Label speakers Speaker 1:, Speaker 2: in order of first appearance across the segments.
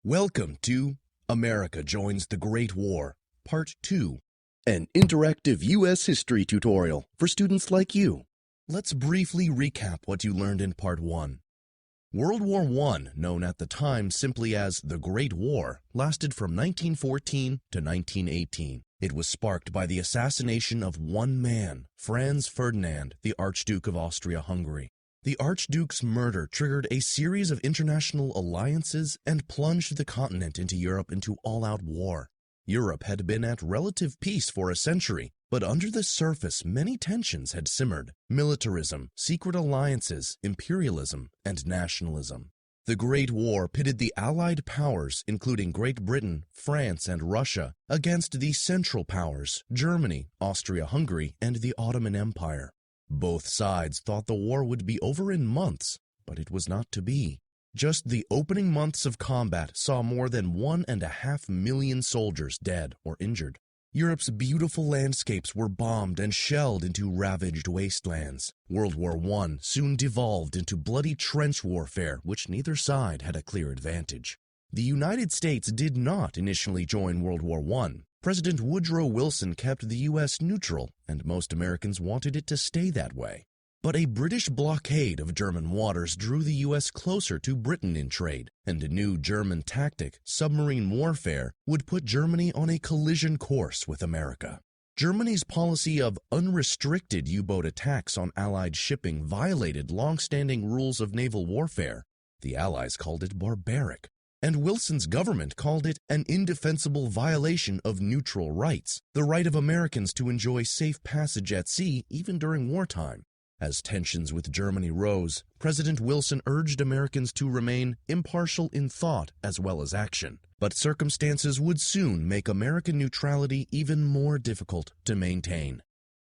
Speaker 1: Welcome to America Joins the Great War, Part 2, an interactive U.S. history tutorial for students like you. Let's briefly recap what you learned in Part 1. World War I, known at the time simply as the Great War, lasted from 1914 to 1918. It was sparked by the assassination of one man, Franz Ferdinand, the Archduke of Austria-Hungary. The Archduke's murder triggered a series of international alliances and plunged the continent into Europe into all-out war. Europe had been at relative peace for a century, but under the surface many tensions had simmered: militarism, secret alliances, imperialism, and nationalism. The Great War pitted the Allied powers, including Great Britain, France, and Russia, against the Central Powers, Germany, Austria-Hungary, and the Ottoman Empire. Both sides thought the war would be over in months, but it was not to be. Just the opening months of combat saw more than 1.5 million soldiers dead or injured. Europe's beautiful landscapes were bombed and shelled into ravaged wastelands. World War I soon devolved into bloody trench warfare, which neither side had a clear advantage. The United States did not initially join World War I. President Woodrow Wilson kept the U.S. neutral, and most Americans wanted it to stay that way. But a British blockade of German waters drew the U.S. closer to Britain in trade, and a new German tactic, submarine warfare, would put Germany on a collision course with America. Germany's policy of unrestricted U-boat attacks on Allied shipping violated long-standing rules of naval warfare. The Allies called it barbaric, and Wilson's government called it an indefensible violation of neutral rights, the right of Americans to enjoy safe passage at sea even during wartime. As tensions with Germany rose, President Wilson urged Americans to remain impartial in thought as well as action. But circumstances would soon make American neutrality even more difficult to maintain.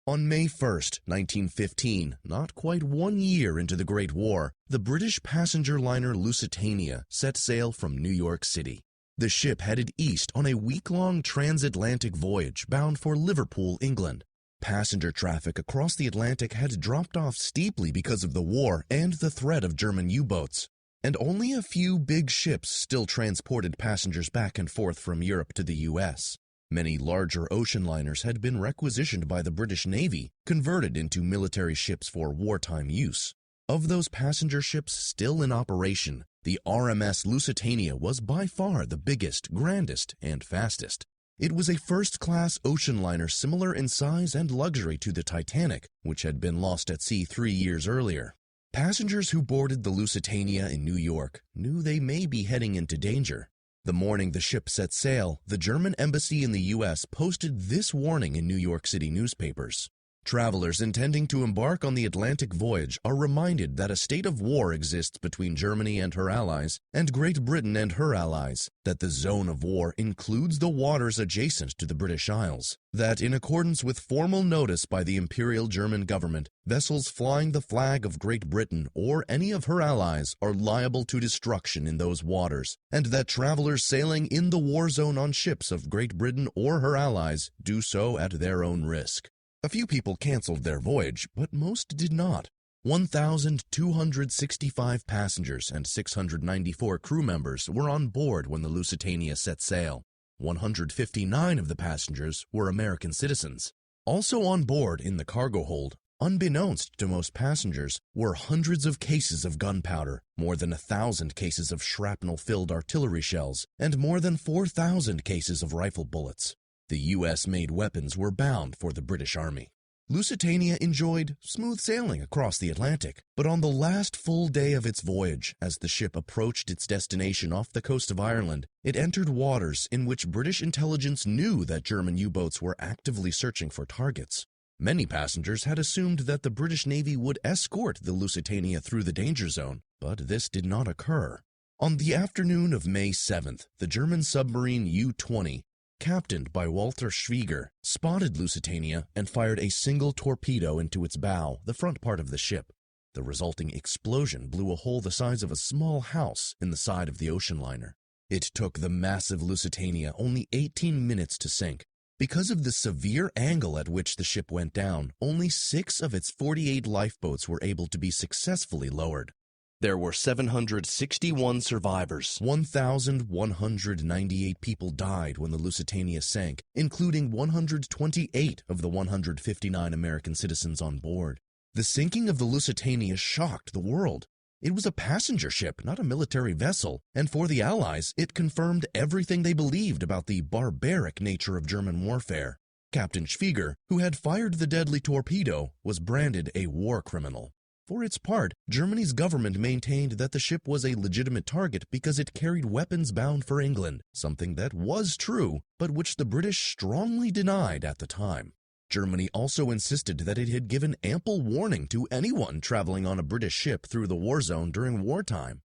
Speaker 1: On May 1, 1915, not quite 1 year into the Great War, the British passenger liner Lusitania set sail from New York City. The ship headed east on a week-long transatlantic voyage bound for Liverpool, England. Passenger traffic across the Atlantic had dropped off steeply because of the war and the threat of German U-boats, and only a few big ships still transported passengers back and forth from Europe to the U.S. Many larger ocean liners had been requisitioned by the British Navy, converted into military ships for wartime use. Of those passenger ships still in operation, the RMS Lusitania was by far the biggest, grandest, and fastest. It was a first-class ocean liner similar in size and luxury to the Titanic, which had been lost at sea 3 years earlier. Passengers who boarded the Lusitania in New York knew they may be heading into danger. The morning the ship set sail, the German embassy in the U.S. posted this warning in New York City newspapers. Travelers intending to embark on the Atlantic voyage are reminded that a state of war exists between Germany and her allies, and Great Britain and her allies, that the zone of war includes the waters adjacent to the British Isles, that in accordance with formal notice by the Imperial German government, vessels flying the flag of Great Britain or any of her allies are liable to destruction in those waters, and that travelers sailing in the war zone on ships of Great Britain or her allies do so at their own risk. A few people canceled their voyage, but most did not. 1,265 passengers and 694 crew members were on board when the Lusitania set sail. 159 of the passengers were American citizens. Also on board in the cargo hold, unbeknownst to most passengers, were hundreds of cases of gunpowder, more than 1,000 cases of shrapnel-filled artillery shells, and more than 4,000 cases of rifle bullets. The U.S.-made weapons were bound for the British Army. Lusitania enjoyed smooth sailing across the Atlantic, but on the last full day of its voyage, as the ship approached its destination off the coast of Ireland, it entered waters in which British intelligence knew that German U-boats were actively searching for targets. Many passengers had assumed that the British Navy would escort the Lusitania through the danger zone, but this did not occur. On the afternoon of May 7th, the German submarine U-20, captained by Walter Schwieger, spotted Lusitania and fired a single torpedo into its bow, the front part of the ship. The resulting explosion blew a hole the size of a small house in the side of the ocean liner. It took the massive Lusitania only 18 minutes to sink. Because of the severe angle at which the ship went down, only 6 of its 48 lifeboats were able to be successfully lowered. There were 761 survivors. 1,198 people died when the Lusitania sank, including 128 of the 159 American citizens on board. The sinking of the Lusitania shocked the world. It was a passenger ship, not a military vessel, and for the Allies, it confirmed everything they believed about the barbaric nature of German warfare. Captain Schwieger, who had fired the deadly torpedo, was branded a war criminal. For its part, Germany's government maintained that the ship was a legitimate target because it carried weapons bound for England, something that was true, but which the British strongly denied at the time. Germany also insisted that it had given ample warning to anyone traveling on a British ship through the war zone during wartime.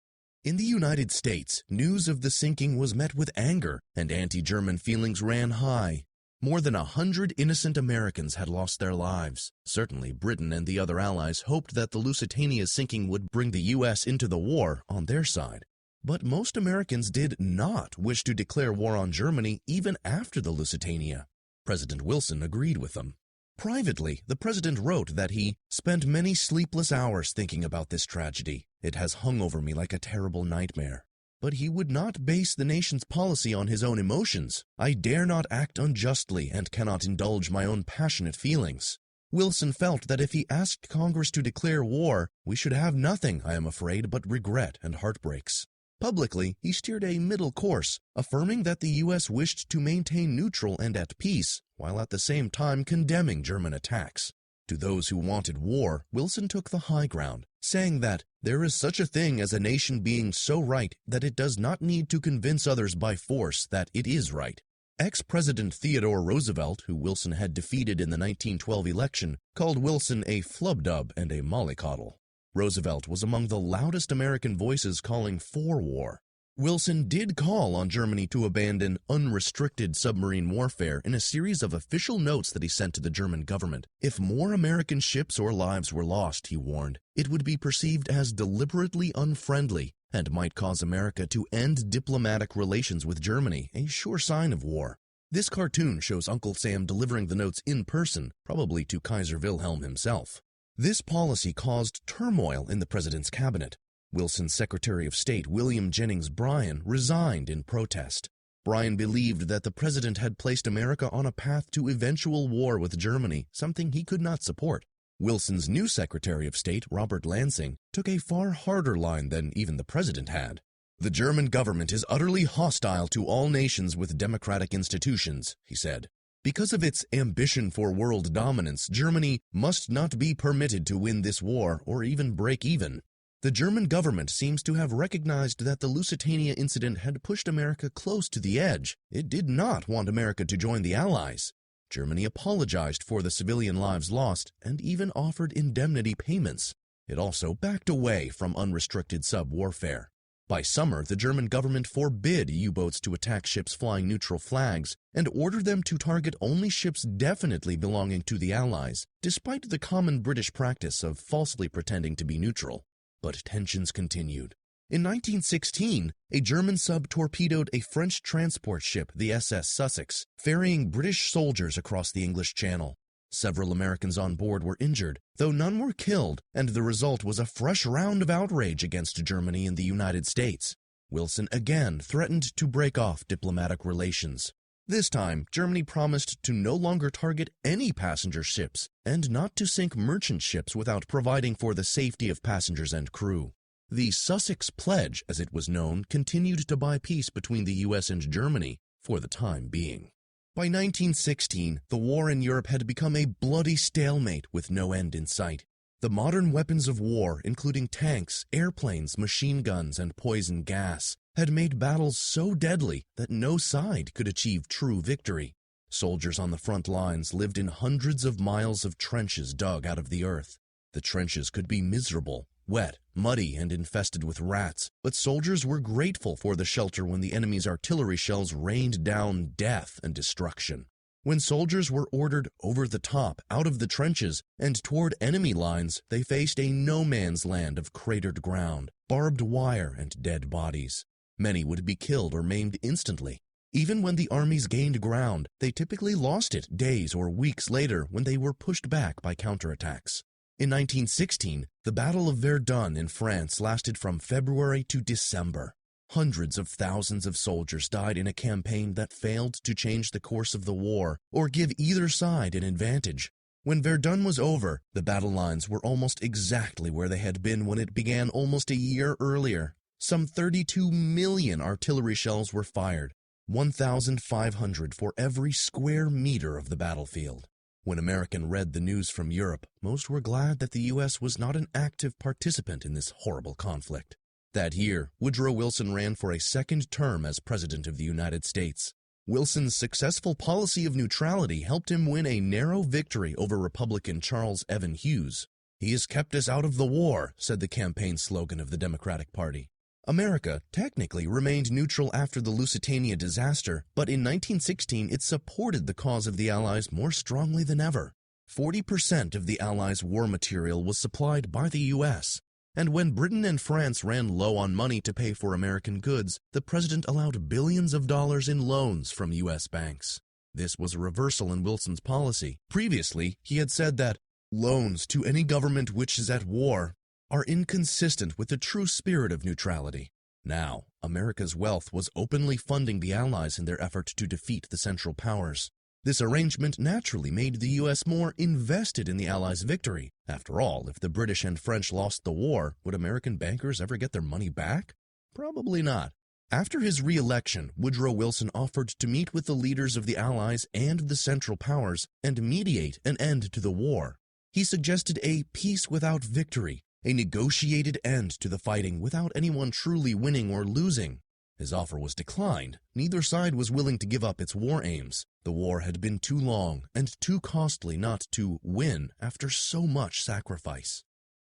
Speaker 1: In the United States, news of the sinking was met with anger, and anti-German feelings ran high. More than 100 innocent Americans had lost their lives. Certainly, Britain and the other Allies hoped that the Lusitania's sinking would bring the U.S. into the war on their side. But most Americans did not wish to declare war on Germany even after the Lusitania. President Wilson agreed with them. Privately, the president wrote that he spent many sleepless hours thinking about this tragedy. It has hung over me like a terrible nightmare. But he would not base the nation's policy on his own emotions. I dare not act unjustly and cannot indulge my own passionate feelings. Wilson felt that if he asked Congress to declare war, we should have nothing, I am afraid, but regret and heartbreaks. Publicly, he steered a middle course, affirming that the U.S. wished to maintain neutral and at peace, while at the same time condemning German attacks. To those who wanted war, Wilson took the high ground, saying that there is such a thing as a nation being so right that it does not need to convince others by force that it is right. Ex-President Theodore Roosevelt, who Wilson had defeated in the 1912 election, called Wilson a flubdub and a mollycoddle. Roosevelt was among the loudest American voices calling for war. Wilson did call on Germany to abandon unrestricted submarine warfare in a series of official notes that he sent to the German government. If more American ships or lives were lost, he warned, it would be perceived as deliberately unfriendly and might cause America to end diplomatic relations with Germany, a sure sign of war. This cartoon shows Uncle Sam delivering the notes in person, probably to Kaiser Wilhelm himself. This policy caused turmoil in the president's cabinet. Wilson's Secretary of State, William Jennings Bryan, resigned in protest. Bryan believed that the president had placed America on a path to eventual war with Germany, something he could not support. Wilson's new Secretary of State, Robert Lansing, took a far harder line than even the president had. The German government is utterly hostile to all nations with democratic institutions, he said. Because of its ambition for world dominance, Germany must not be permitted to win this war or even break even. The German government seems to have recognized that the Lusitania incident had pushed America close to the edge. It did not want America to join the Allies. Germany apologized for the civilian lives lost and even offered indemnity payments. It also backed away from unrestricted sub-warfare. By summer, the German government forbid U-boats to attack ships flying neutral flags and ordered them to target only ships definitely belonging to the Allies, despite the common British practice of falsely pretending to be neutral. But tensions continued. In 1916, a German sub torpedoed a French transport ship, the SS Sussex, ferrying British soldiers across the English Channel. Several Americans on board were injured, though none were killed, and the result was a fresh round of outrage against Germany in the United States. Wilson again threatened to break off diplomatic relations. This time, Germany promised to no longer target any passenger ships and not to sink merchant ships without providing for the safety of passengers and crew. The Sussex Pledge, as it was known, continued to buy peace between the U.S. and Germany for the time being. By 1916, the war in Europe had become a bloody stalemate with no end in sight. The modern weapons of war, including tanks, airplanes, machine guns, and poison gas, had made battles so deadly that no side could achieve true victory. Soldiers on the front lines lived in hundreds of miles of trenches dug out of the earth. The trenches could be miserable, wet, muddy, and infested with rats, but soldiers were grateful for the shelter when the enemy's artillery shells rained down death and destruction. When soldiers were ordered over the top, out of the trenches, and toward enemy lines, they faced a no-man's land of cratered ground, barbed wire, and dead bodies. Many would be killed or maimed instantly. Even when the armies gained ground, they typically lost it days or weeks later when they were pushed back by counterattacks. In 1916, the Battle of Verdun in France lasted from February to December. Hundreds of thousands of soldiers died in a campaign that failed to change the course of the war or give either side an advantage. When Verdun was over, the battle lines were almost exactly where they had been when it began almost a year earlier. Some 32 million artillery shells were fired, 1,500 for every square meter of the battlefield. When Americans read the news from Europe, most were glad that the U.S. was not an active participant in this horrible conflict. That year, Woodrow Wilson ran for a second term as President of the United States. Wilson's successful policy of neutrality helped him win a narrow victory over Republican Charles Evan Hughes. "He has kept us out of the war," said the campaign slogan of the Democratic Party. America technically remained neutral after the Lusitania disaster, but in 1916 it supported the cause of the Allies more strongly than ever. 40% of the Allies' war material was supplied by the U.S., and when Britain and France ran low on money to pay for American goods, the president allowed billions of dollars in loans from U.S. banks. This was a reversal in Wilson's policy. Previously, he had said that loans to any government which is at war are inconsistent with the true spirit of neutrality. Now, America's wealth was openly funding the Allies in their effort to defeat the Central Powers. This arrangement naturally made the U.S. more invested in the Allies' victory. After all, if the British and French lost the war, would American bankers ever get their money back? Probably not. After his re-election, Woodrow Wilson offered to meet with the leaders of the Allies and the Central Powers and mediate an end to the war. He suggested a peace without victory, a negotiated end to the fighting without anyone truly winning or losing. His offer was declined. Neither side was willing to give up its war aims. The war had been too long and too costly not to win after so much sacrifice.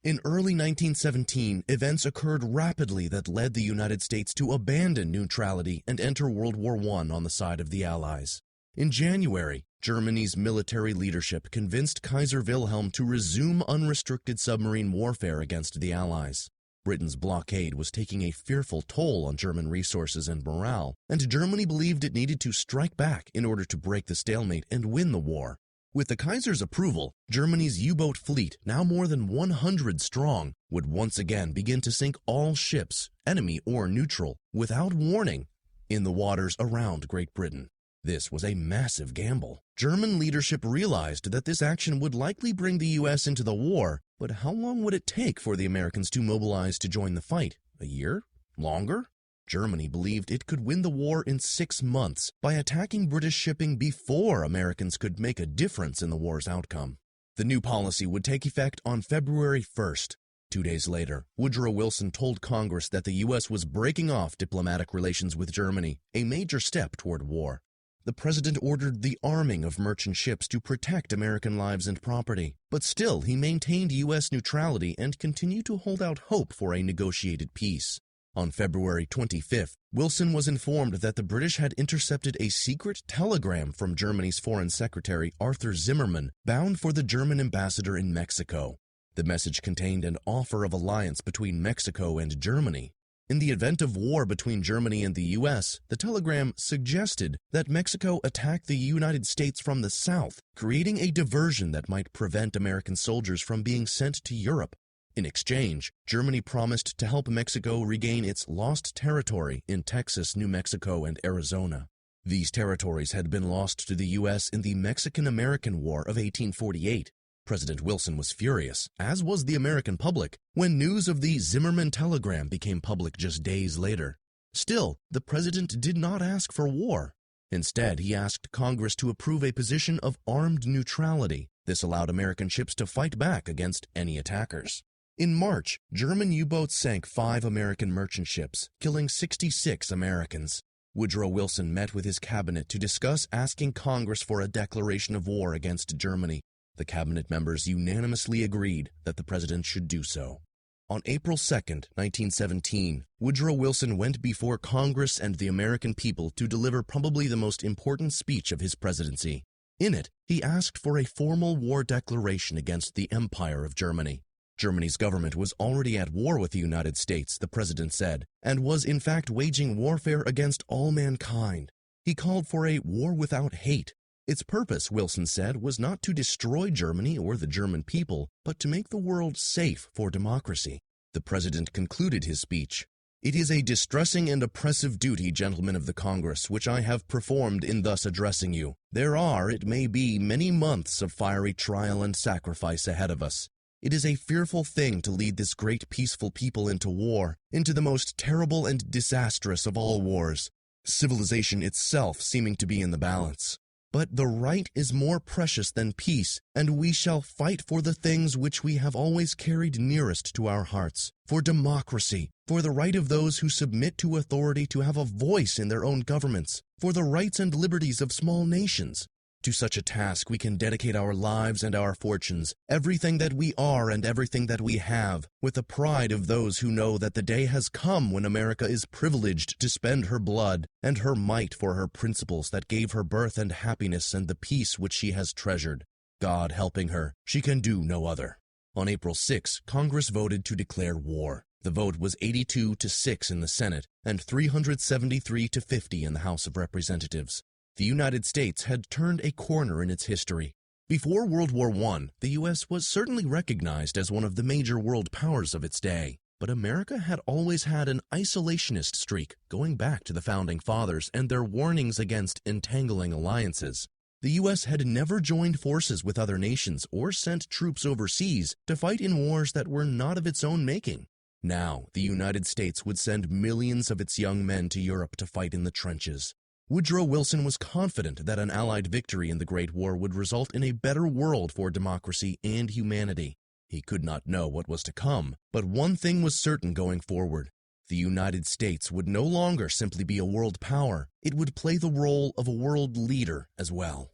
Speaker 1: In early 1917, events occurred rapidly that led the United States to abandon neutrality and enter World War I on the side of the Allies. In January, Germany's military leadership convinced Kaiser Wilhelm to resume unrestricted submarine warfare against the Allies. Britain's blockade was taking a fearful toll on German resources and morale, and Germany believed it needed to strike back in order to break the stalemate and win the war. With the Kaiser's approval, Germany's U-boat fleet, now more than 100 strong, would once again begin to sink all ships, enemy or neutral, without warning, in the waters around Great Britain. This was a massive gamble. German leadership realized that this action would likely bring the U.S. into the war, but how long would it take for the Americans to mobilize to join the fight? A year? Longer? Germany believed it could win the war in 6 months by attacking British shipping before Americans could make a difference in the war's outcome. The new policy would take effect on February 1st. 2 days later, Woodrow Wilson told Congress that the U.S. was breaking off diplomatic relations with Germany, a major step toward war. The president ordered the arming of merchant ships to protect American lives and property, but still he maintained U.S. neutrality and continued to hold out hope for a negotiated peace. On February 25th, Wilson was informed that the British had intercepted a secret telegram from Germany's Foreign Secretary Arthur Zimmermann, bound for the German ambassador in Mexico. The message contained an offer of alliance between Mexico and Germany. In the event of war between Germany and the U.S., the telegram suggested that Mexico attack the United States from the south, creating a diversion that might prevent American soldiers from being sent to Europe. In exchange, Germany promised to help Mexico regain its lost territory in Texas, New Mexico, and Arizona. These territories had been lost to the U.S. in the Mexican-American War of 1848. President Wilson was furious, as was the American public, when news of the Zimmermann telegram became public just days later. Still, the president did not ask for war. Instead, he asked Congress to approve a position of armed neutrality. This allowed American ships to fight back against any attackers. In March, German U-boats sank 5 American merchant ships, killing 66 Americans. Woodrow Wilson met with his cabinet to discuss asking Congress for a declaration of war against Germany. The cabinet members unanimously agreed that the president should do so. On April 2, 1917, Woodrow Wilson went before Congress and the American people to deliver probably the most important speech of his presidency. In it, he asked for a formal war declaration against the Empire of Germany. Germany's government was already at war with the United States, the president said, and was in fact waging warfare against all mankind. He called for a war without hate, Its purpose, Wilson said, was not to destroy Germany or the German people, but to make the world safe for democracy. The president concluded his speech. "It is a distressing and oppressive duty, gentlemen of the Congress, which I have performed in thus addressing you. There are, it may be, many months of fiery trial and sacrifice ahead of us. It is a fearful thing to lead this great peaceful people into war, into the most terrible and disastrous of all wars, civilization itself seeming to be in the balance. But the right is more precious than peace, and we shall fight for the things which we have always carried nearest to our hearts, for democracy, for the right of those who submit to authority to have a voice in their own governments, for the rights and liberties of small nations. To such a task we can dedicate our lives and our fortunes, everything that we are and everything that we have, with the pride of those who know that the day has come when America is privileged to spend her blood and her might for her principles that gave her birth and happiness and the peace which she has treasured. God helping her, she can do no other." On April 6, Congress voted to declare war. The vote was 82-6 in the Senate and 373-50 in the House of Representatives. The United States had turned a corner in its history. Before World War I, the U.S. was certainly recognized as one of the major world powers of its day. But America had always had an isolationist streak, going back to the Founding Fathers and their warnings against entangling alliances. The U.S. had never joined forces with other nations or sent troops overseas to fight in wars that were not of its own making. Now, the United States would send millions of its young men to Europe to fight in the trenches. Woodrow Wilson was confident that an Allied victory in the Great War would result in a better world for democracy and humanity. He could not know what was to come, but one thing was certain going forward. The United States would no longer simply be a world power. It would play the role of a world leader as well.